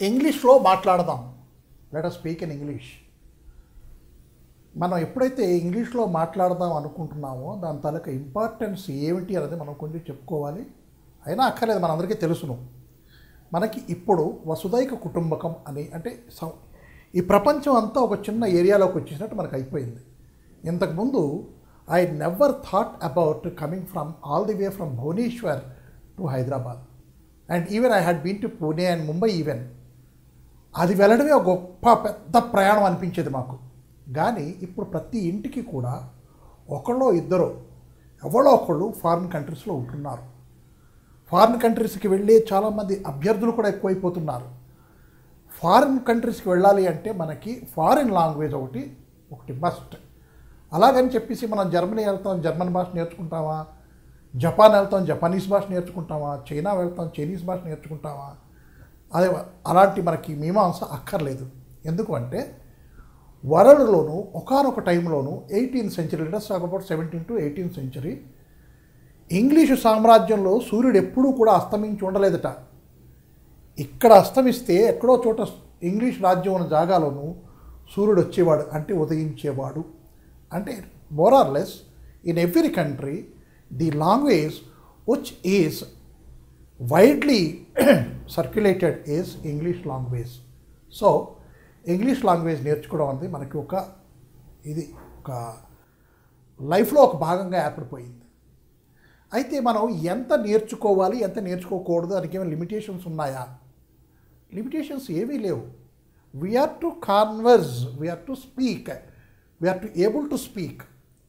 ఇంగ్లీష్లో మాట్లాడదాం. Let us speak in English. మనం ఎప్పుడైతే ఇంగ్లీష్లో మాట్లాడదాం అనుకుంటున్నామో దాని తాలూకా ఇంపార్టెన్స్ ఏమిటి అనేది మనం కొంచెం చెప్పుకోవాలి. అయినా అక్కర్లేదు, మనందరికీ తెలుసును. మనకి ఇప్పుడు వసుదైక కుటుంబకం అని అంటే ఈ ప్రపంచం అంతా ఒక చిన్న ఏరియాలోకి వచ్చేసినట్టు మనకు అయిపోయింది. ఇంతకుముందు I never thought about coming from all the way from Bhubaneswar to Hyderabad and even I had been to Pune and Mumbai even. అది వెళ్ళడమే ఒక గొప్ప పెద్ద ప్రయాణం అనిపించేది మాకు. కానీ ఇప్పుడు ప్రతి ఇంటికి కూడా ఒకళ్ళో ఇద్దరు ఎవరో ఒకళ్ళు ఫారిన్ కంట్రీస్లో ఉంటున్నారు. ఫారిన్ కంట్రీస్కి వెళ్ళే చాలామంది అభ్యర్థులు కూడా ఎక్కువైపోతున్నారు. ఫారిన్ కంట్రీస్కి వెళ్ళాలి అంటే మనకి ఫారిన్ లాంగ్వేజ్ ఒకటి మస్ట్. అలాగని చెప్పేసి మనం జర్మనీ వెళ్తాం, జర్మన్ భాష నేర్చుకుంటామా, జపాన్ వెళ్తాం, జపానీస్ భాష నేర్చుకుంటామా, చైనా వెళ్తాం, చైనీస్ భాష నేర్చుకుంటామా, అదే అలాంటి మనకి మీమాంస అక్కర్లేదు. ఎందుకు అంటే వరల్డ్లోనూ ఒకానొక టైంలోనూ 18th century, let's talk about 17th to 18th century, English సామ్రాజ్యంలో సూర్యుడు ఎప్పుడూ కూడా అస్తమించి ఉండలేదట. ఇక్కడ అస్తమిస్తే ఎక్కడో చోట ఇంగ్లీష్ రాజ్యం ఉన్న జాగాలోనూ సూర్యుడు వచ్చేవాడు, అంటే ఉదయించేవాడు. అంటే more or less in every country the language which is widely circulated is English language. So English language నేర్చుకోవడం అనేది మనకి ఒక లైఫ్లో ఒక భాగంగా ఏర్పడిపోయింది. అయితే మనం ఎంత నేర్చుకోవాలి, ఎంత నేర్చుకోకూడదు, దానికి ఏమైనా లిమిటేషన్స్ ఉన్నాయా? లిమిటేషన్స్ ఏమీ లేవు. We are to converse, we are to speak, we are to able to speak.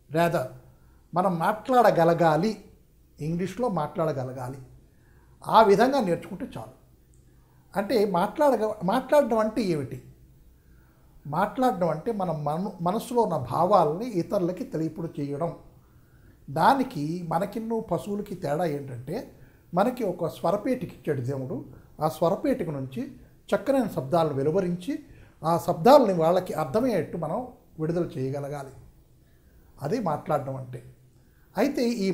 Rather మనం మాట్లాడగలగాలి, ఇంగ్లీష్లో మాట్లాడగలగాలి. ఆ విధంగా నేర్చుకుంటే చాలు. అంటే మాట్లాడడం అంటే ఏమిటి? మాట్లాడడం అంటే మన మనసులో ఉన్న భావాలని ఇతరులకి తెలియపుడు చేయడం. దానికి మనకిన్నో పశువులకి తేడా ఏంటంటే మనకి ఒక స్వరపేటికి ఇచ్చాడు దేవుడు. ఆ స్వరపేటిక నుంచి చక్కనైన శబ్దాలను వెలువరించి ఆ శబ్దాలని వాళ్ళకి అర్థమయ్యేట్టు మనం విడుదల చేయగలగాలి. అది మాట్లాడడం అంటే. అయితే ఈ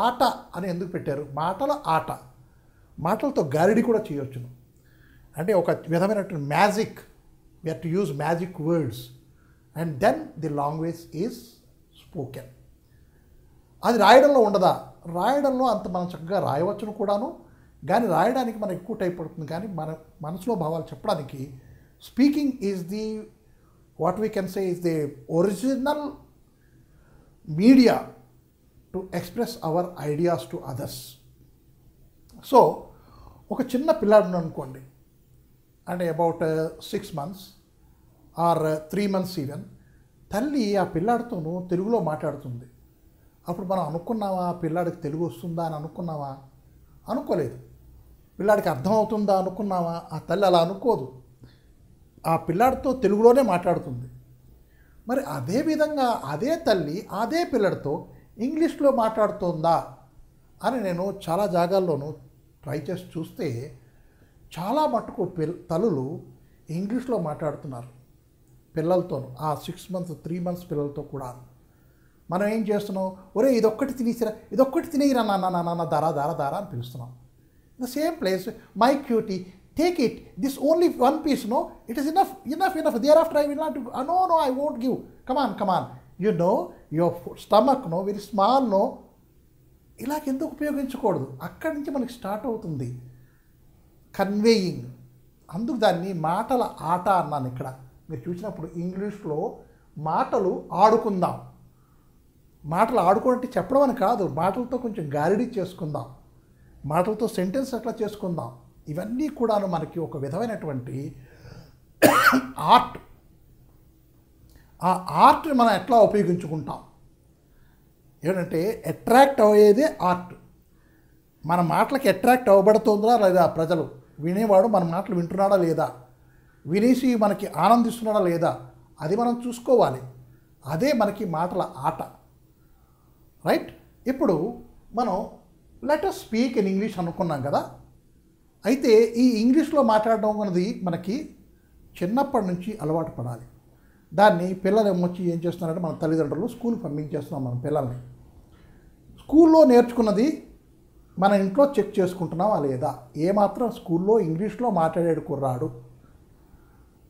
ఆట అని ఎందుకు పెట్టారు? మాటల ఆట. మాటలతో గారిడి కూడా చేయొచ్చును. అంటే ఒక విధమైనటువంటి magic. We have to use magic words and then the language is spoken. అది రాయడంలో ఉండదా? రాయడంలో అంత మనం చక్కగా రాయవచ్చును కూడాను. కానీ రాయడానికి మనకు ఎక్కువ టైం పడుతుంది. కానీ మన మనసులో భావాలు చెప్పడానికి speaking is the what we can say is the original media to express our ideas to others. So ఒక చిన్న పిల్లాడు అనుకోండి, అంటే about 6 months or 3 months even, తల్లి ఆ పిల్లాడితోనూ తెలుగులో మాట్లాడుతుంది. అప్పుడు మనం అనుకున్నావా పిల్లాడికి తెలుగు వస్తుందా అని అనుకున్నావా? అనుకోలేదు. పిల్లాడికి అర్థమవుతుందా అనుకున్నావా? ఆ తల్లి అలా అనుకోదు. ఆ పిల్లాడితో తెలుగులోనే మాట్లాడుతుంది. మరి అదేవిధంగా అదే తల్లి అదే పిల్లాడితో ఇంగ్లీష్లో మాట్లాడుతుందా అని నేను చాలా జాగాల్లోనూ ట్రై చేసి చూస్తే చాలా మట్టుకు తల్లులు ఇంగ్లీష్లో మాట్లాడుతున్నారు పిల్లలతోనూ. ఆ 6 months 3 months పిల్లలతో కూడా. మనం ఏం చేస్తున్నాం? ఒరే ఇదొక్కటి తినేసిరా, ఇదొక్కటి తినేయిరా నాన్న దారా దారా దారా అని పిలుస్తున్నాం. In the same place my cutie, take it, this only 1 piece, no it is enough there after I will not, no I won't give, come on you know your stomach no very small no. ఇలాగెందుకు ఉపయోగించకూడదు? అక్కడి నుంచి మనకి start అవుతుంది conveying. అందుకు దాన్ని మాటల ఆట అన్నాను. ఇక్కడ మీరు చూసినప్పుడు ఇంగ్లీష్లో మాటలు ఆడుకుందాం. మాటలు ఆడుకోవడం చెప్పడం అని కాదు, మాటలతో కొంచెం గారిడీ చేసుకుందాం, మాటలతో సెంటెన్స్ అట్లా చేసుకుందాం. ఇవన్నీ కూడాను మనకి ఒక విధమైనటువంటి ఆర్ట్. ఆ ఆర్ట్ని మనం ఎట్లా ఉపయోగించుకుంటాం ఏంటంటే అట్రాక్ట్ అయ్యేదే ఆర్ట్. మన మాటలకి అట్రాక్ట్ అవ్వబడుతుందా లేదా? ప్రజలు వినేవాడు మన మాటలు వింటున్నాడా లేదా? వినేసి మనకి ఆనందిస్తున్నాడా లేదా? అది మనం చూసుకోవాలి. అదే మనకి మాటల ఆట, రైట్? ఇప్పుడు మనం let us speak in English అనుకున్నాం కదా. అయితే ఈ ఇంగ్లీష్లో మాట్లాడడం అనేది మనకి చిన్నప్పటి నుంచి అలవాటు పడాలి. దాన్ని పిల్లలు ఏమొచ్చి ఏం చేస్తున్నారంటే మన తల్లిదండ్రులు స్కూల్కి పంపించేస్తున్నాం మన పిల్లల్ని. స్కూల్లో నేర్చుకున్నది మన ఇంట్లో చెక్ చేసుకుంటున్నావా లేదా, ఏమాత్రం స్కూల్లో ఇంగ్లీష్లో మాట్లాడాడు కుర్రాడు.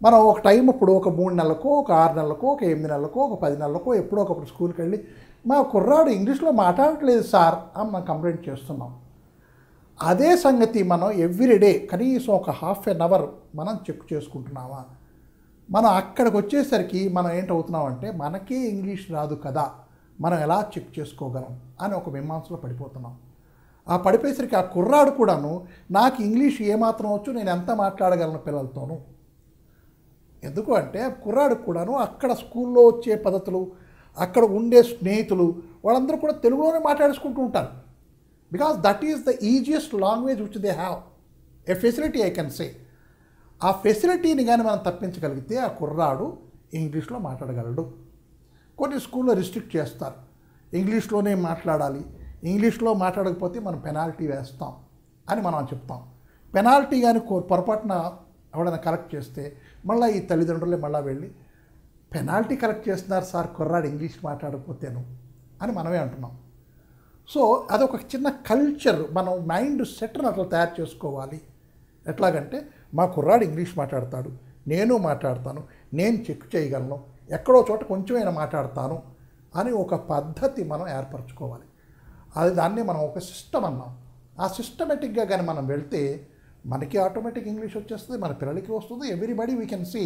మనం ఒక టైం ఇప్పుడు ఒక 3 నెలలకో, ఒక 6 నెలలకో, ఒక 8 నెలలకో, ఒక 10 నెలలకో ఎప్పుడో ఒకప్పుడు స్కూల్కి వెళ్ళి మా కుర్రాడు ఇంగ్లీష్లో మాట్లాడట్లేదు సార్ అని మనం కంప్లైంట్ చేస్తున్నాం. అదే సంగతి మనం ఎవ్రీడే కనీసం ఒక హాఫ్ ఎన్ అవర్ మనం చెక్ చేసుకుంటున్నామా. మనం అక్కడికి వచ్చేసరికి మనం ఏంటవుతున్నామంటే మనకే ఇంగ్లీష్ రాదు కదా, మనం ఎలా చెక్ చేసుకోగలం అని ఒక మీమాంసలో పడిపోతున్నాం. ఆ పడిపోయేసరికి ఆ కుర్రాడు కూడాను నాకు ఇంగ్లీష్ ఏమాత్రం వచ్చు, నేను ఎంత మాట్లాడగలను పిల్లలతోనూ. ఎందుకు అంటే కుర్రాడు కూడాను అక్కడ స్కూల్లో వచ్చే పద్ధతులు, అక్కడ ఉండే స్నేహితులు వాళ్ళందరూ కూడా తెలుగులోనే మాట్లాడుకుంటూ ఉంటారు. Because that is the easiest language which they have a facility I can say. ఆ ఫెసిలిటీని కానీ మనం తప్పించగలిగితే ఆ కుర్రాడు ఇంగ్లీష్లో మాట్లాడగలడు. కొన్ని స్కూల్లో రిస్ట్రిక్ట్ చేస్తారు, ఇంగ్లీష్లోనే మాట్లాడాలి, ఇంగ్లీష్లో మాట్లాడకపోతే మనం పెనాల్టీ వేస్తాం అని మనం చెప్తాం. పెనాల్టీ కానీ పొరపాటున ఎవడైనా కరెక్ట్ చేస్తే మళ్ళీ ఈ తల్లిదండ్రులే మళ్ళీ వెళ్ళి పెనాల్టీ కరెక్ట్ చేస్తున్నారు సార్ కుర్రాడు ఇంగ్లీష్ మాట్లాడకపోతేను అని మనమే అంటున్నాం. సో అదొక చిన్న కల్చర్, మనం మైండ్ సెట్ను అట్లా తయారు చేసుకోవాలి. ఎట్లాగంటే మా కుర్రాడు ఇంగ్లీష్ మాట్లాడతాడు, నేను మాట్లాడతాను, నేను చెక్ చేయగలను, ఎక్కడో చోట కొంచెమైనా మాట్లాడతాను అని ఒక పద్ధతి మనం ఏర్పరచుకోవాలి. అది దాన్ని మనం ఒక సిస్టమ్ అన్నాం. ఆ సిస్టమేటిక్గా కానీ మనం వెళ్తే మనకి ఆటోమేటిక్ ఇంగ్లీష్ వచ్చేస్తుంది, మన పిల్లలకి వస్తుంది. ఎవ్రీబడి వీ కెన్ సీ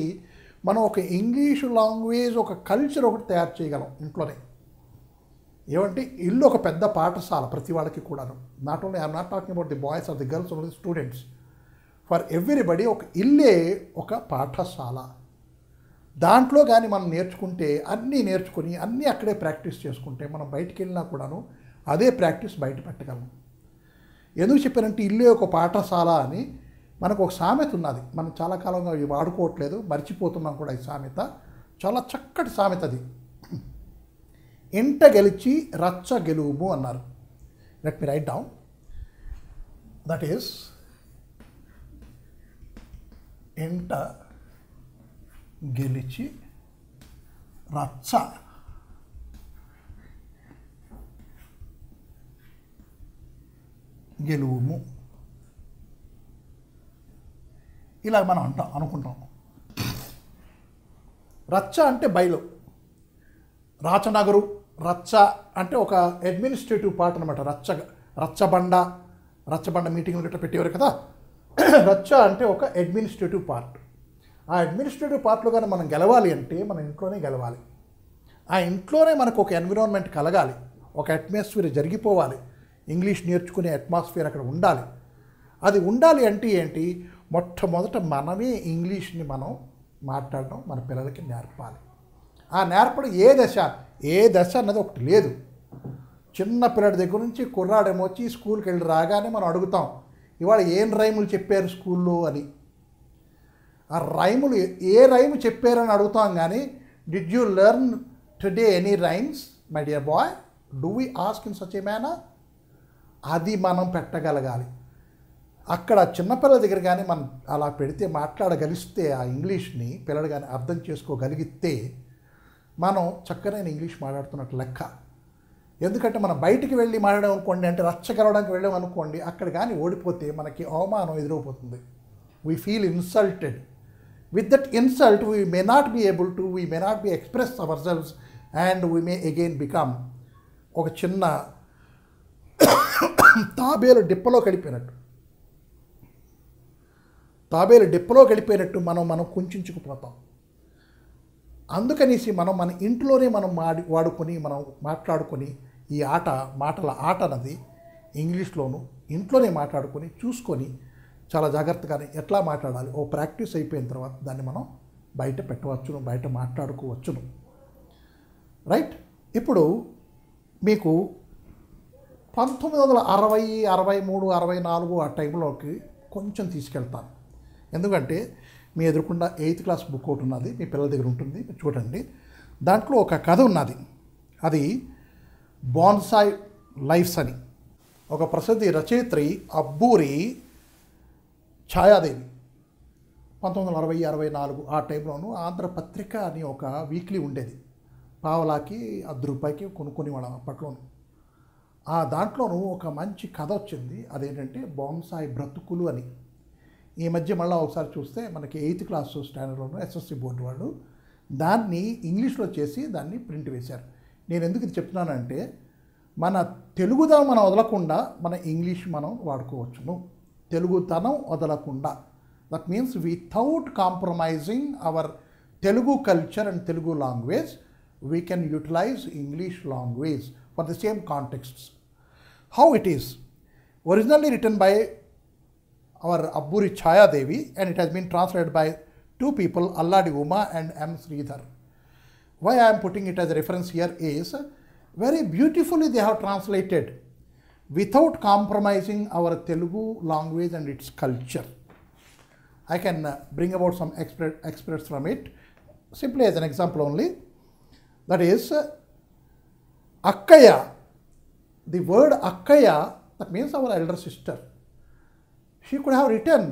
మనం ఒక ఇంగ్లీష్ లాంగ్వేజ్ ఒక కల్చర్ ఒకటి తయారు చేయగలం ఇంట్లోనే. ఏమంటే ఇల్లు ఒక పెద్ద పాఠశాల ప్రతి వాళ్ళకి కూడాను. Not only I'm not talking about the boys or the girls or the students. For everybody ఒక ఇల్లే ఒక పాఠశాల. దాంట్లో కానీ మనం నేర్చుకుంటే అన్నీ నేర్చుకుని అన్నీ అక్కడే ప్రాక్టీస్ చేసుకుంటే మనం బయటికి వెళ్ళినా కూడాను అదే ప్రాక్టీస్ బయట పెట్టగలం. ఎందుకు చెప్పారంటే ఇల్లే ఒక పాఠశాల అని మనకు ఒక సామెత ఉన్నది. మనం చాలా కాలంగా ఇవి వాడుకోవట్లేదు, మర్చిపోతున్నాం కూడా. ఈ సామెత చాలా చక్కటి సామెత. అది ఎంట గెలిచి రచ్చ గెలువు అన్నారు. Let me right down. That is ఎంట గెలిచి రచ్చ గెలువుము, ఇలా మనం అనుకుంటాం. రచ్చ అంటే బయలు, రాచనగరు. రచ్చ అంటే ఒక అడ్మినిస్ట్రేటివ్ పార్ట్ అనమాట. రచ్చబండ మీటింగ్లు గట్రా పెట్టేవారు కదా. రచ్చ అంటే ఒక అడ్మినిస్ట్రేటివ్ పార్ట్. ఆ అడ్మినిస్ట్రేటివ్ పార్ట్లో కానీ మనం గెలవాలి అంటే మన ఇంట్లోనే గెలవాలి. ఆ ఇంట్లోనే మనకు ఒక ఎన్విరాన్మెంట్ కలగాలి, ఒక అట్మాస్ఫియర్ జరిగిపోవాలి. ఇంగ్లీష్ నేర్చుకునే అట్మాస్ఫియర్ అక్కడ ఉండాలి. అది ఉండాలి అంటే ఏంటి, మొట్టమొదట మనమే ఇంగ్లీష్ని మనం మాట్లాడడం మన పిల్లలకి నేర్పాలి. ఆ నేర్పడం ఏ దశ అన్నది ఒకటి లేదు. చిన్న పిల్లడి దగ్గర నుంచి కుర్రాడేమో వచ్చి స్కూల్కి వెళ్ళి రాగానే మనం అడుగుతాం, ఇవాళ ఏం రైములు చెప్పారు స్కూల్లో అని. ఆ రైములు ఏ రైము చెప్పారని అడుగుతాం కానీ did you learn today any rhymes my dear bye, do we ask in such a manner? అది మనం పెట్టగలగాలి. అక్కడ చిన్నపిల్లల దగ్గర కానీ మనం అలా పెడితే మాట్లాడగలిస్తే ఆ ఇంగ్లీష్ని పిల్లలు కానీ అర్థం చేసుకోగలిగితే మనం చక్కనైన ఇంగ్లీష్ మాట్లాడుతున్నట్టు లెక్క. ఎందుకంటే మనం బయటికి వెళ్ళి మాట్లాడాం అనుకోండి, అంటే రచ్చగలవడానికి వెళ్ళాం అనుకోండి, అక్కడ కానీ ఓడిపోతే మనకి అవమానం ఎదురైపోతుంది. We feel insulted. With that insult we may not be express our selves and we may again become ఒక చిన్న తాబేలు డిప్పలో గడిపోయినట్టు మనం కుంచుకుపోతాం. అందుకనేసి మన ఇంట్లోనే మనం వాడుకొని మనం మాట్లాడుకొని ఈ మాటల ఆట అన్నది ఇంగ్లీష్లోను ఇంట్లోనే మాట్లాడుకొని చూసుకొని చాలా జాగ్రత్తగానే ఎట్లా మాట్లాడాలి ఓ ప్రాక్టీస్ అయిపోయిన తర్వాత దాన్ని మనం బయట పెట్టవచ్చును, బయట మాట్లాడుకోవచ్చును. రైట్. ఇప్పుడు మీకు 1960, 63, 64 ఆ టైంలోకి కొంచెం తీసుకెళ్తాను. ఎందుకంటే మీ ఎదురుకుండా 8th క్లాస్ బుక్ ఒకటి ఉన్నది, మీ పిల్లల దగ్గర ఉంటుంది, చూడండి. దాంట్లో ఒక కథ ఉన్నది. అది బాన్సాయ్ లైఫ్స్ అని. ఒక ప్రసిద్ధి రచయిత్రి అబ్బూరి ఛాయాదేవి 1960, 64 ఆ టైంలోనూ ఆంధ్రపత్రిక అని ఒక వీక్లీ ఉండేది. పావలాకి ₹10 కొనుక్కొని వాళ్ళ అప్పట్లోను. దాంట్లోనూ ఒక మంచి కథ వచ్చింది. అదేంటంటే బోన్సాయి బ్రతుకులు అని. ఈ మధ్య మళ్ళీ ఒకసారి చూస్తే మనకి 8th క్లాస్ స్టాండర్డ్లోనూ ఎస్ఎస్సి బోర్డు వాళ్ళు దాన్ని ఇంగ్లీష్లో చేసి దాన్ని ప్రింట్ వేశారు. నేను ఎందుకు ఇది చెప్తున్నానంటే మన తెలుగుదనం మనం వదలకుండా మన ఇంగ్లీష్ మనం వాడుకోవచ్చును. తెలుగుతనం వదలకుండా, that means without compromising our Telugu culture and Telugu language, we can utilize English language for the same contexts. How it is? Originally written by our Abburi Chaya Devi, and it has been translated by two people, Alladi Uma and M. Sridhar. Why I am putting it as a reference here is, very beautifully they have translated without compromising our Telugu language and its culture. I can bring about some experts from it. Simply as an example only, that is Akkaya. The word Akkaya, that means our elder sister. She could have written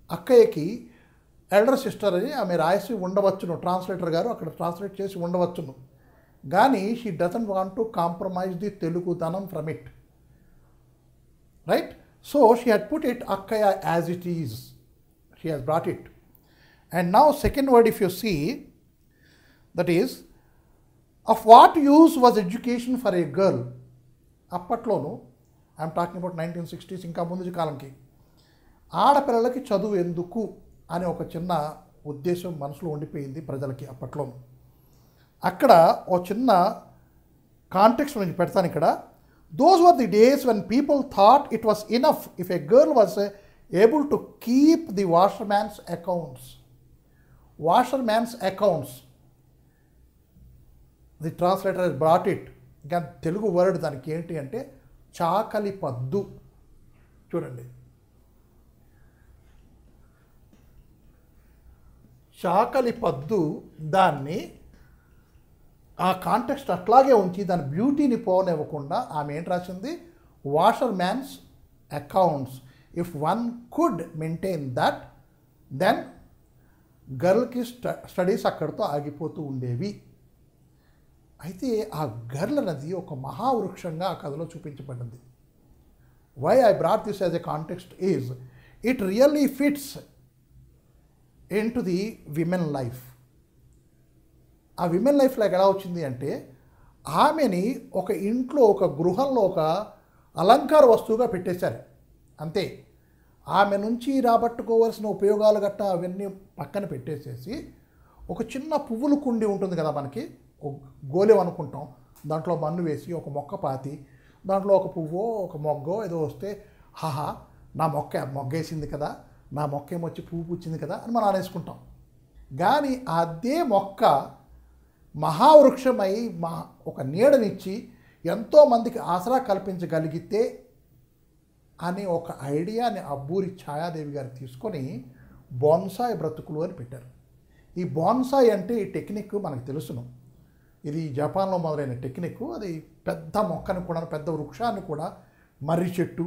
Akkayaki elder sister అని ఆమె రాసి ఉండవచ్చును, translator గారు అక్కడ translate చేసి ఉండవచ్చును. కానీ she doesn't want to compromise the Telugudanam from it. Right? So she had put it Akkaya as it is. She has brought it. And now second word, if you see, that is, of what use was education for a girl? అప్పట్లోను, I'm talking about 1960s, ఇంకా ముందు కాలంకి ఆడపిల్లలకి చదువు ఎందుకు అనే ఒక చిన్న ఉద్దేశం మనసులో ఉండిపోయింది ప్రజలకి అప్పట్లోను. అక్కడ ఒక చిన్న కాంటెక్స్ట్ నేను పెడతాను ఇక్కడ. Those were the days when people thought it was enough if a girl was able to keep the washerman's accounts. Washerman's accounts. The translator has brought it. ఇంకా తెలుగు వర్డ్ దానికి ఏంటి అంటే చాకలి పద్దు. చూడండి, చాకలి పద్దు. దాన్ని ఆ కాంటెక్స్ట్ అట్లాగే ఉంచి దాని బ్యూటీని పోనివ్వకుండా ఆమె ఏంటి రాసింది, washer man's accounts. If one could maintain that, then గర్ల్కి స్టడీస్ అక్కడితో ఆగిపోతూ ఉండేవి. అయితే ఆ గర్ల్ అనేది ఒక మహావృక్షంగా ఆ కథలో చూపించబడింది. Why I brought this as a context is, it really fits in to the women life. ఆ విమెన్ లైఫ్లోకి ఎలా వచ్చింది అంటే, ఆమెని ఒక ఇంట్లో, ఒక గృహంలో ఒక అలంకార వస్తువుగా పెట్టేశారు అంతే. ఆమె నుంచి రాబట్టుకోవాల్సిన ఉపయోగాలు గట్టా అవన్నీ పక్కన పెట్టేసేసి, ఒక చిన్న పువ్వుల కుండి ఉంటుంది కదా మనకి, గోలెం అనుకుంటాం, దాంట్లో మన్ను వేసి ఒక మొక్క పాతి, దాంట్లో ఒక పువ్వో ఒక మొగ్గో ఏదో వస్తే, హాహా నా మొగ్గేసింది కదా, నా మొక్క ఏమొచ్చి పువ్వు పుచ్చింది కదా అని మనం అనేసుకుంటాం. కానీ అదే మొక్క మహావృక్షమై ఒక నీడనిచ్చి ఎంతోమందికి ఆసరా కల్పించగలిగితే అనే ఒక ఐడియాని అబ్బూరి ఛాయాదేవి గారు తీసుకొని బోన్సాయి బ్రతుకులు అని పెట్టారు. ఈ బోన్సాయి అంటే ఈ టెక్నిక్ మనకు తెలుసును, ఇది జపాన్లో మొదలైన టెక్నిక్. అది పెద్ద మొక్కని కూడా, పెద్ద వృక్షాన్ని కూడా, మర్రి చెట్టు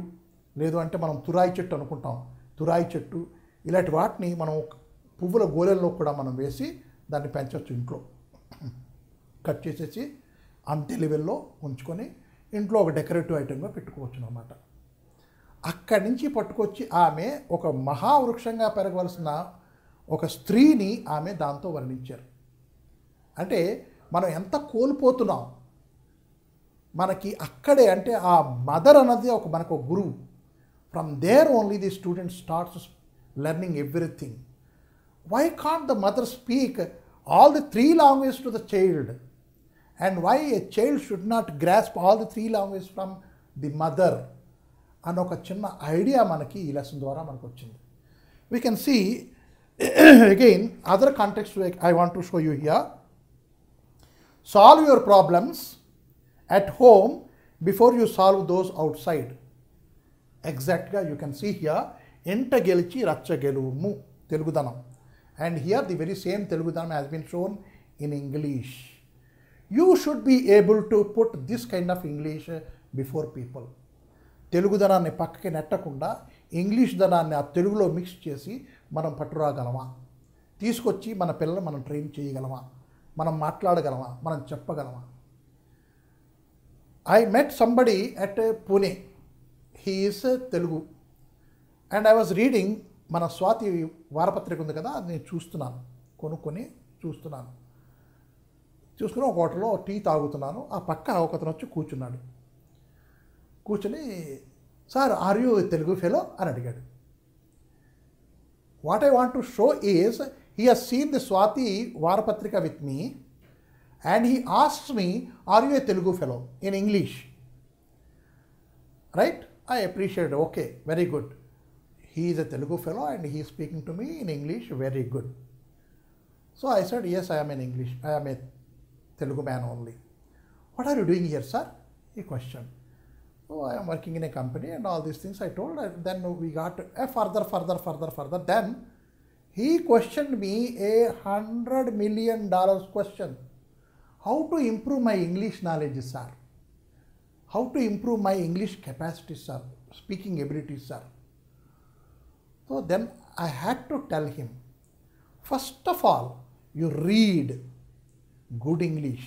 లేదు అంటే మనం తురాయి చెట్టు అనుకుంటాం, తురాయి చెట్టు ఇలాంటి వాటిని మనం పువ్వుల గోలెల్లో కూడా మనం వేసి దాన్ని పెంచవచ్చు. ఇంట్లో కట్ చేసేసి అంతే లెవెల్లో ఉంచుకొని ఇంట్లో ఒక డెకరేటివ్ ఐటెంగా పెట్టుకోవచ్చు అన్నమాట. అక్కడి నుంచి పట్టుకొచ్చి ఆమె ఒక మహావృక్షంగా పెరగవలసిన ఒక స్త్రీని ఆమె దాంతో వర్ణించారు. అంటే మనం ఎంత కోల్పోతున్నాం మనకి అక్కడే. అంటే ఆ మదర్ అన్నది మనకు ఒక గురువు. From there only the student starts learning everything. Why can't the mother speak all the 3 languages to the child, and why a child should not grasp all the 3 languages from the mother అని ఒక చిన్న idea మనకి ఈ lesson ద్వారా మనకు వచ్చింది. We can see again other context I want to show you here. Solve your problems at home before you solve those outside. Exactly, you can see here, enta gelichi racha gelumu, Telugudanam. And here the very same Telugudanam has been shown in English. You should be able to put this kind of English before people. Telugudananni pakkaki nettakunda English dananni aa Telugulo mix chesi మనం పట్టురాగలమా, తీసుకొచ్చి మన పిల్లలు మనం train చేయగలమా, మనం మాట్లాడగలమా, మనం చెప్పగలమా. I met somebody at Pune. He is Telugu. And I was reading మన స్వాతి వారపత్రిక ఉంది కదా, అది నేను చూస్తున్నాను, కొనుక్కొని చూసుకుని ఒక హోటల్లో టీ తాగుతున్నాను. ఆ పక్క ఒకతను వచ్చి కూర్చున్నాడు. కూర్చొని, sir are you Telugu fellow అని అడిగాడు. What I want to show is he has seen the Swati Varapatrika with me and he asks me, are you a Telugu fellow, in English? Right? I appreciate, okay, very good. He is a Telugu fellow and he is speaking to me in English, very good. So I said, yes, I am in English. I am a Telugu man only. What are you doing here, sir? He questioned. Oh, I am working in a company and all these things I told. Then we got further. Then he questioned me $100 million question. How to improve my English knowledge, sir? How to improve my English capacity, sir? Speaking abilities, sir? So then I had to tell him, first of all, you read good English.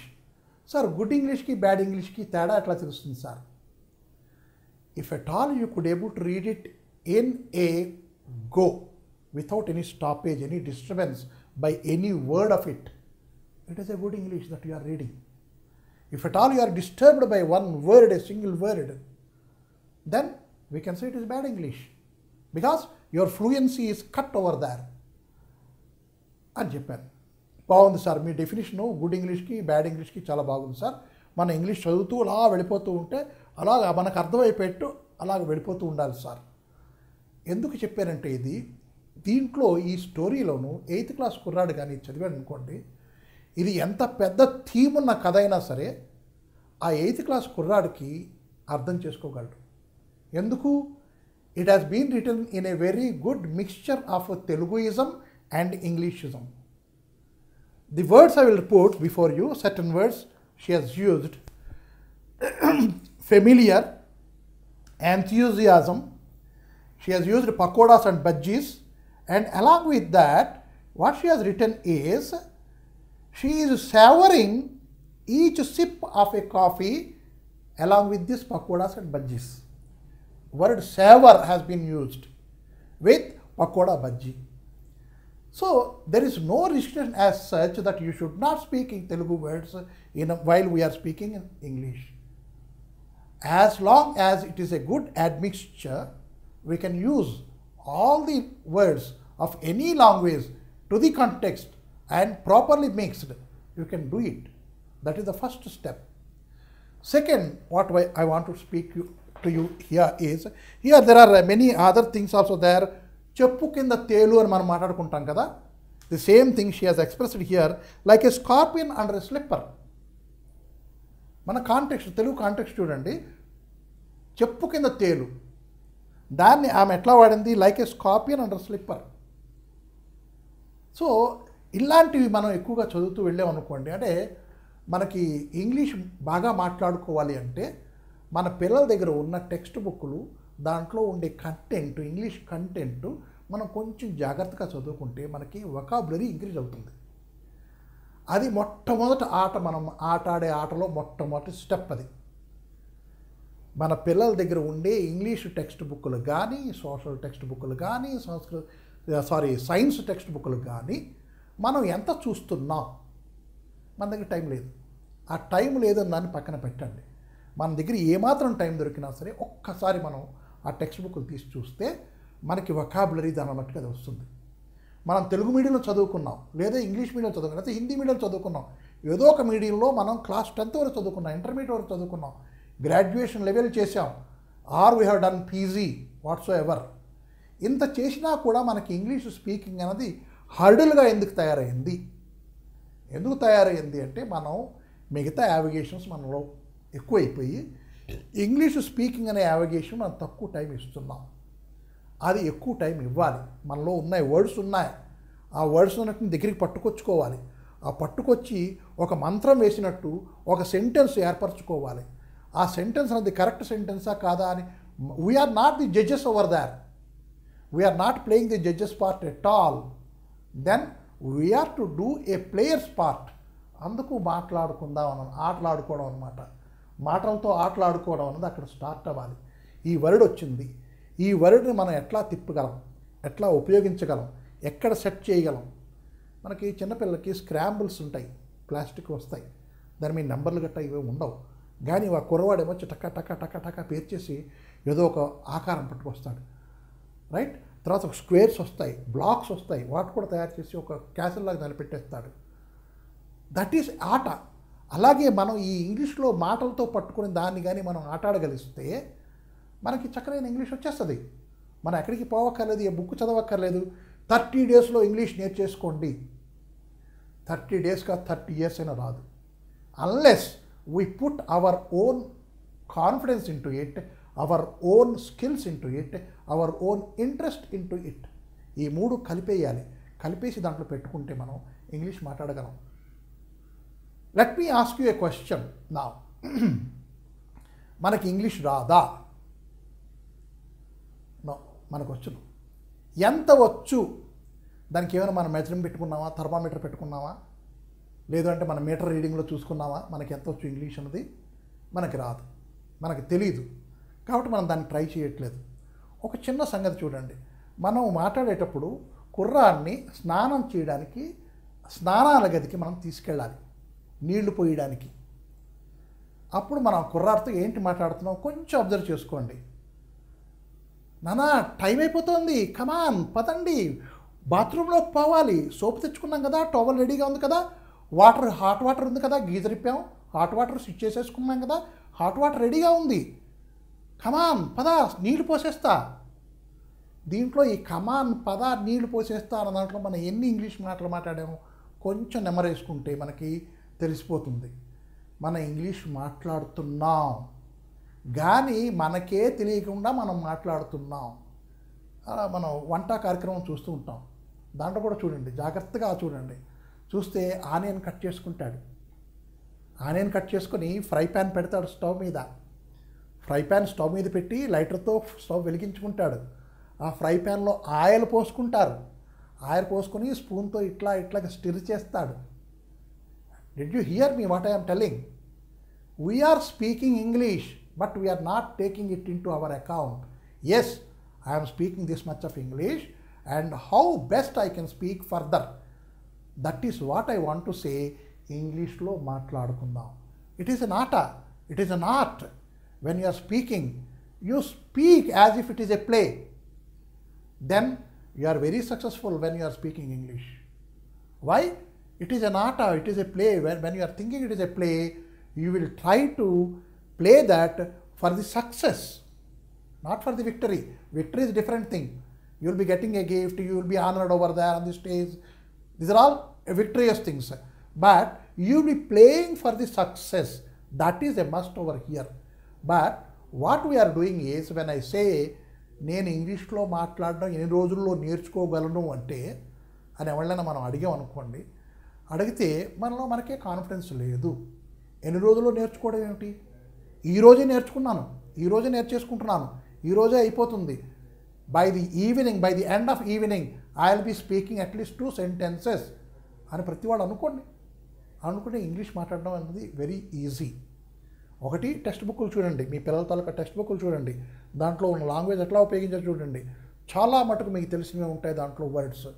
Sir, good English ki bad English ki teda etla telustundi, sir? If at all you could able to read it in a go, without any stoppage, any disturbance by any word of it, it is a good English that you are reading. If at all you are disturbed by one word, a single word, then we can say it is bad English, because your fluency is cut over there. అని చెప్పాను. బాగుంది sir, మీ definition good ఇంగ్లీష్కి bad ఇంగ్లీష్కి చాలా బాగుంది sir. మన English చదువుతూ అలా వెళ్ళిపోతూ ఉంటే అలాగ మనకు అర్థమైపోయేట్టు అలాగ వెళ్ళిపోతూ ఉండాలి సార్. ఎందుకు చెప్పానంటే, దీంట్లో ఈ స్టోరీలోను 8th క్లాస్ కుర్రాడు కానీ చదివాడు అనుకోండి, ఇది ఎంత పెద్ద థీమ్ ఉన్న కథ అయినా సరే ఆ 8th క్లాస్ కుర్రాడికి అర్థం చేసుకోగలడు. ఎందుకు? It has been written in a very good mixture of Teluguism and Englishism. The words I will report before you, certain words she has used: familiar, enthusiasm, she has used pakodas and bhajis, and along with that, what she has written is, she is savoring each sip of a coffee along with this pakodas and bhajis. Word savor has been used with pakoda bhaji. So there is no restriction as such that you should not speak in Telugu words while we are speaking in English. As long as it is a good admixture, we can use all the words of any language to the context and properly mixed. You can do it. That is the first step. Second, what I want to speak to you here is, here there are many other things also there. చెప్పు కింద తేలు అని మనం మాట్లాడుకుంటాం కదా, the same thing she has expressed here like A scorpion under a slipper. మన context, Telugu context చూడండి, చెప్పు కింద తేలు, దాన్ని ఆమె ఎట్లా వాడింది? లైక్ ఏ స్కార్పియన్ అండర్ స్లిప్పర్. సో ఇలాంటివి మనం ఎక్కువగా చదువుతూ వెళ్ళామనుకోండి, అంటే మనకి ఇంగ్లీష్ బాగా మాట్లాడుకోవాలి అంటే మన పిల్లల దగ్గర ఉన్న టెక్స్ట్ బుక్లు, దాంట్లో ఉండే కంటెంట్, ఇంగ్లీష్ కంటెంట్ మనం కొంచెం జాగ్రత్తగా చదువుకుంటే మనకి వొకాబులరీ ఇంక్రీజ్ అవుతుంది. అది మొట్టమొదటి మనం ఆడే ఆటలో మొట్టమొదటి స్టెప్ అది. మన పిల్లల దగ్గర ఉండే ఇంగ్లీష్ టెక్స్ట్ బుక్లు కానీ, సోషల్ టెక్స్ట్ బుక్లు కానీ, సైన్స్ టెక్స్ట్ బుక్లు కానీ మనం ఎంత చూస్తున్నాం? మన దగ్గర టైం లేదు. ఆ టైం లేదని దాన్ని పక్కన పెట్టండి. మన దగ్గర ఏమాత్రం టైం దొరికినా సరే ఒక్కసారి మనం ఆ టెక్స్ట్ బుక్లు తీసి చూస్తే మనకి వొకాబులరీ దాని మట్టుకు అది వస్తుంది. మనం తెలుగు మీడియంలో చదువుకున్నాం, లేదా ఇంగ్లీష్ మీడియంలో చదువుకున్నాం, లేదా హిందీ మీడియంలో చదువుకున్నాం, ఏదో ఒక మీడియంలో మనం క్లాస్ 10th వరకు చదువుకున్నాం, ఇంటర్మీడియట్ వరకు చదువుకున్నాం, గ్రాడ్యుయేషన్ లెవెల్ చేసాం, or we have done PG whatsoever. ఇంత చేసినా కూడా మనకి ఇంగ్లీష్ స్పీకింగ్ అనేది హర్డిల్గా ఎందుకు తయారైంది? ఎందుకు తయారైంది అంటే మనం మిగతా యావిగేషన్స్ మనలో ఎక్కువైపోయి ఇంగ్లీష్ స్పీకింగ్ అనే యావిగేషన్ మనం తక్కువ టైం ఇస్తున్నాం. అది ఎక్కువ టైం ఇవ్వాలి. మనలో ఉన్నాయి, వర్డ్స్ ఉన్నాయి, ఆ వర్డ్స్ అన్నిటిని దగ్గరికి పట్టుకొచ్చుకోవాలి. ఆ పట్టుకొచ్చి ఒక మంత్రం వేసినట్టు ఒక సెంటెన్స్ ఏర్పరచుకోవాలి. ఆ సెంటెన్స్ అనేది కరెక్ట్ సెంటెన్సా కాదా అని. We are not the judges over there, we are not playing the judges part at all. Then we are to do a players part. అందుకు మాట్లాడుకుందాం, ఆటలాడుకోవడం అనమాట. మాటలతో ఆటలాడుకోవడం అనేది అక్కడ స్టార్ట్ అవ్వాలి. ఈ వర్డ్ వచ్చింది, ఈ వర్డ్ని మనం ఎట్లా తిప్పగలం, ఎట్లా ఉపయోగించగలం, ఎక్కడ సెట్ చేయగలం. మనకి చిన్నపిల్లలకి స్క్రాంబుల్స్ ఉంటాయి, ప్లాస్టిక్ వస్తాయి, దాని మీద నెంబర్లు గట్టా ఇవి ఉండవు. కానీ ఆ కుర్రవాడేమో టక టక టక టక పేర్చేసి ఏదో ఒక ఆకారం పట్టుకొస్తాడు, రైట్. తర్వాత స్క్వేర్స్ వస్తాయి, బ్లాక్స్ వస్తాయి, వాటి కూడా తయారు చేసి ఒక క్యాసిల్ లాగా నిలబెట్టేస్తాడు. దట్ ఈస్ ఆట. అలాగే మనం ఈ ఇంగ్లీష్లో మాటలతో పట్టుకుని దాన్ని కానీ మనం ఆటాడగలిస్తే మనకి చక్కనైన ఇంగ్లీష్ వచ్చేస్తుంది. మనం ఎక్కడికి పోవక్కర్లేదు, ఏ బుక్ చదవక్కర్లేదు. 30 డేస్లో ఇంగ్లీష్ నేర్చేసుకోండి. 30 డేస్ కాదు, 30 years అయినా రాదు. Unless we put our own confidence into it, our own skills into it, our own interest into it. ఈ 3 కలిపేయాలి. కలిపేసి దాంట్లో పెట్టుకుంటే మనం ఇంగ్లీష్ మాట్లాడగలం. Let me ask you a question now. మనకి ఇంగ్లీష్ రాదా? నో, మనకు వచ్చును. ఎంత వచ్చు? దానికి ఏమైనా మనం మెజరింగ్ పెట్టుకున్నామా, థర్మామీటర్ పెట్టుకున్నామా, లేదంటే మన మీటర్ రీడింగ్లో చూసుకున్నామా మనకి ఎంత వచ్చు ఇంగ్లీష్ అన్నది? మనకి రాదు, మనకి తెలీదు. కాబట్టి మనం దాన్ని ట్రై చేయట్లేదు. ఒక చిన్న సంగతి చూడండి. మనం మాట్లాడేటప్పుడు కుర్రాన్ని స్నానం చేయడానికి స్నానాల గదికి మనం తీసుకెళ్ళాలి, నీళ్లు పోయడానికి. అప్పుడు మనం కుర్రాడితో ఏంటి మాట్లాడుతున్నాం కొంచెం అబ్జర్వ్ చేసుకోండి. నానా టైం అయిపోతుంది, కమాన్ పదండి, బాత్రూంలోకి పోవాలి, సోప్ తెచ్చుకున్నాం కదా, టవల్ రెడీగా ఉంది కదా, వాటర్ హాట్ వాటర్ ఉంది కదా, గీజర్ ఇప్పాం, హాట్ వాటర్ స్విచ్ చేసేసుకున్నాం కదా, హాట్ వాటర్ రెడీగా ఉంది, కమాన్ పద నీళ్లు పోసేస్తా. దీంట్లో ఈ కమాన్ పద నీళ్లు పోసేస్తా అన్న దాంట్లో మనం ఎన్ని ఇంగ్లీష్ మాటలు మాట్లాడామో కొంచెం నెమరేసుకుంటే మనకి తెలిసిపోతుంది. మన ఇంగ్లీష్ మాట్లాడుతున్నాం కానీ మనకే తెలియకుండా మనం మాట్లాడుతున్నాం. అలా మనం వంట కార్యక్రమం చూస్తూ ఉంటాం. దాంట్లో కూడా చూడండి, జాగ్రత్తగా చూడండి. చూస్తే ఆనియన్ కట్ చేసుకుంటాడు. ఆనియన్ కట్ చేసుకొని ఫ్రై ప్యాన్ పెడతాడు స్టవ్ మీద. ఫ్రై ప్యాన్ స్టవ్ మీద పెట్టి లైటర్తో స్టవ్ వెలిగించుకుంటాడు. ఆ ఫ్రై ప్యాన్లో ఆయిల్ పోసుకుంటారు. ఆయిల్ పోసుకొని స్పూన్తో ఇట్లా ఇట్లాగా స్టిర్ చేస్తాడు. Did you hear me what I am telling? We are speaking English but we are not taking it in to our account. Yes, I am speaking this much of English and how best I can speak further. That is what I want to say. English lo maatladukundam. It is an art. It is an art. When you are speaking, you speak as if it is a play. Then you are very successful when you are speaking English. Why? It is an art. It is a play. When you are thinking it is a play, you will try to play that for the success. Not for the victory. Victory is a different thing. You will be getting a gift, you will be honored over there on the stage. These are all victorious things. But you will be playing for the success. That is a must over here. But what we are doing is, when I say, నేను ఇంగ్లీష్లో మాట్లాడడం ఎన్ని రోజుల్లో నేర్చుకోగలను అంటే అని ఎవరైనా మనం అడిగాం అనుకోండి, అడిగితే మనలో మనకే కాన్ఫిడెన్స్ లేదు. ఎన్ని రోజుల్లో నేర్చుకోవడం ఏమిటి? ఈరోజే నేర్చుకున్నాను, ఈరోజే నేర్చేసుకుంటున్నాను, ఈరోజే అయిపోతుంది. By the evening, by the end of evening I will be speaking at least 2 sentences అని ప్రతివాడు అనుకుంటే ఇంగ్లీష్ మాట్లాడడం అనేది వెరీ ఈజీ. ఒకటి టెక్స్ట్ బుక్లు చూడండి, మీ పిల్లల తాలూకా టెక్స్ట్ బుక్లు చూడండి, దాంట్లో ఉన్న లాంగ్వేజ్ ఎట్లా ఉపయోగించారు చూడండి. చాలా మటుకు మీకు తెలిసినవి ఉంటాయి దాంట్లో వర్డ్స్.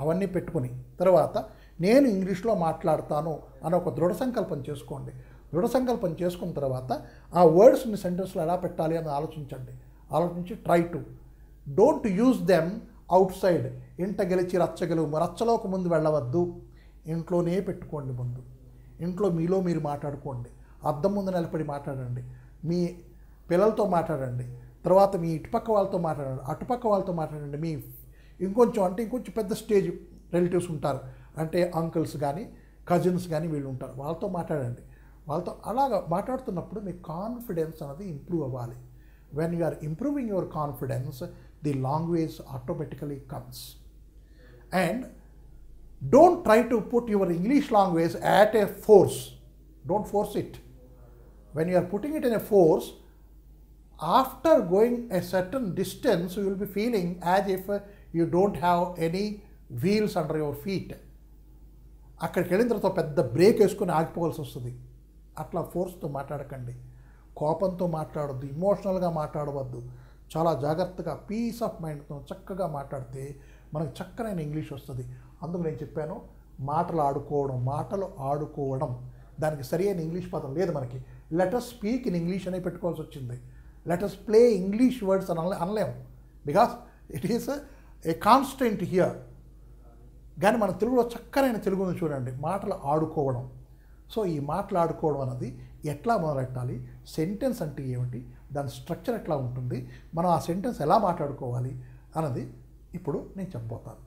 అవన్నీ పెట్టుకుని తర్వాత నేను ఇంగ్లీష్లో మాట్లాడతాను అని ఒక దృఢ సంకల్పం చేసుకోండి. దృఢ సంకల్పం చేసుకున్న తర్వాత ఆ వర్డ్స్ని సెంటెన్స్లో ఎలా పెట్టాలి అని ఆలోచించండి. ఆలోచించి try to don't use them out side. ఇంట గెలిచి రచ్చగలుగు, రచ్చలోకి ముందు వెళ్ళవద్దు. ఇంట్లోనే పెట్టుకోండి. ముందు ఇంట్లో మీలో మీరు మాట్లాడుకోండి. అద్దం ముందు నిలబడి మాట్లాడండి. మీ పిల్లలతో మాట్లాడండి. తర్వాత మీ ఇటుపక్క వాళ్ళతో మాట్లాడండి, అటుపక్క వాళ్ళతో మాట్లాడండి. మీ ఇంకొంచెం పెద్ద స్టేజ్ రిలేటివ్స్ ఉంటారు, అంటే అంకుల్స్ కానీ కజిన్స్ కానీ వీళ్ళు ఉంటారు, వాళ్ళతో మాట్లాడండి. వాళ్ళతో అలాగా మాట్లాడుతున్నప్పుడు మీ కాన్ఫిడెన్స్ అనేది ఇంప్రూవ్ అవ్వాలి. When you are improving your confidence, the language automatically comes. And don't try to put your English language at a force. Don't force it. When you are putting it in a force, after going a certain distance, you will be feeling as if you don't have any wheels under your feet. అక్కడికి వెళ్ళిన తర్వాత పెద్ద break వేసుకొని ఆగిపోవాల్సి వస్తుంది. అట్లా ఫోర్స్తో మాట్లాడకండి. కోపంతో మాట్లాడొద్దు, ఇమోషనల్గా మాట్లాడవద్దు. చాలా జాగ్రత్తగా పీస్ ఆఫ్ మైండ్తో చక్కగా మాట్లాడితే మనకు చక్కనైన ఇంగ్లీష్ వస్తుంది. అందుకు నేను చెప్పాను, మాటలు ఆడుకోవడం దానికి సరి అయిన ఇంగ్లీష్ పదం లేదు మనకి. లెటస్ స్పీక్ ఇన్ ఇంగ్లీష్ అనే పెట్టుకోవాల్సి వచ్చింది. లెటస్ ప్లే ఇంగ్లీష్ వర్డ్స్ అని అనలేము, because it is a constant here. కానీ మన తెలుగులో చక్కనైన తెలుగుని చూడండి, మాటలు ఆడుకోవడం. సో ఈ మాటలు ఆడుకోవడం అన్నది ఎట్లా మొదలెట్టాలి, సెంటెన్స్ అంటే ఏమిటి, దాని స్ట్రక్చర్ ఎట్లా ఉంటుంది, మనం ఆ సెంటెన్స్ ఎలా మాట్లాడుకోవాలి అన్నది ఇప్పుడు నేను చెప్పబోతాను.